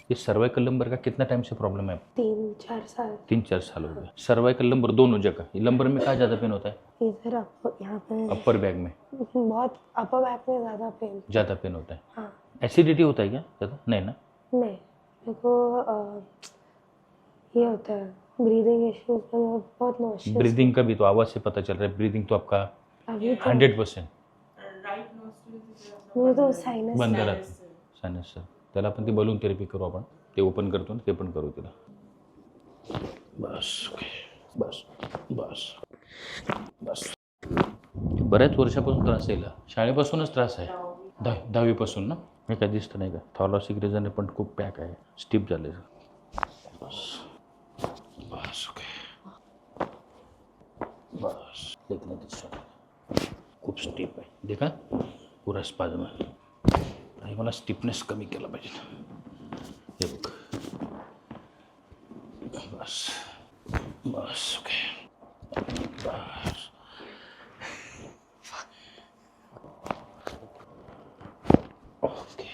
ये सर्वाइकल लंबर का कितना टाइम से प्रॉब्लम है? 3-4 साल। 3-4 साल हो गए। सर्वाइकल लंबर दोनों जगह, लंबर में कहाँ ज़्यादा पेन होता है? इधर यहाँ पे अपर बैक में बहुत, अपर बैक में ज़्यादा पेन। ज़्यादा पेन होता है। हाँ। एसिडिटी होता है क्या ज़्यादा? नहीं ना? नहीं, मेरे को ये होता है ब्रीदिंग इश्यूज, बहुत नॉइशियस। ब्रीदिंग का भी तो आवाज़ से पता चल रहा है, ब्रीदिंग तो आपका अभी तो 100% मुझे तो साइनस बंद राहतं. सायनस सर, त्याला आपण ती बलून थेरपी करू, आपण ते ओपन करतो ना, ते पण करू तिला. बस बस बस बस. बऱ्याच वर्षापासून त्रास आहे, शाळेपासूनच त्रास आहे. 10वीपासून ना? हे काय दिसतं नाही का? थॉलॉसिक रिझन पण खूप पॅक आहे, स्टिप झाले. बस बस ओके बस. देखना दिसतं खूप स्टिप आहे, देखा पुरा स्पाझम आहे. आणि मला स्टिफनेस कमी केला पाहिजे. हे बघ, बस बस ओके बस. ओके,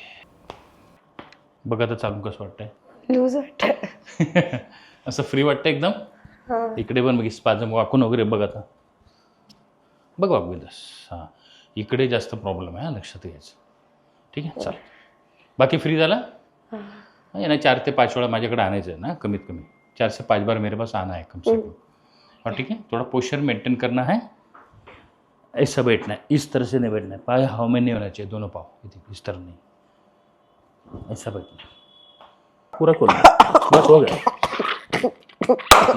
बघ आता चालू कसं वाटतंय? लूज वाटतं. असं फ्री वाटतं एकदम. हां. इकडे पण बघ, स्पाझम वाकून वगैरे बघ आता. बघ वाकू दस. हां, इकडे जास्त प्रॉब्लेम आहे, लक्षात घ्यायचं. ठीक आहे, चल. बाकी फ्री झाला? हां. ये ना 4 ते 5 वेळा माझ्याकडे आणायचं है ना, कमीत कमी 4 से 5 बार मेरे पास आना है कम से कम. और ठीक है, थोड़ा पोस्चर मेंटेन करना है. ऐसा बैठना है, इस तरह से नहीं बैठना है. पाय हवा में नहीं होना चाहिए, दोनों पाँव इस तरह नहीं, ऐसा बैठना है. पूरा खोल, बस हो गया.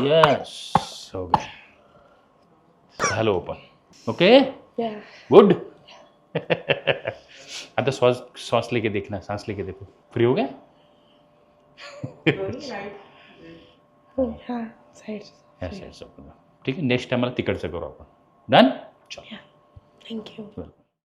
यस, हो गया. झालं ओपन. Okay, Yeah. गुड. आता श्वास लेके देखना, सांस लेके देखो. फ्री हो गया? हाँ, साइड. ठीक आहे, नेक्स्ट टाइम मला तिकडचं करू आपण. डन? चल. थँक्यू.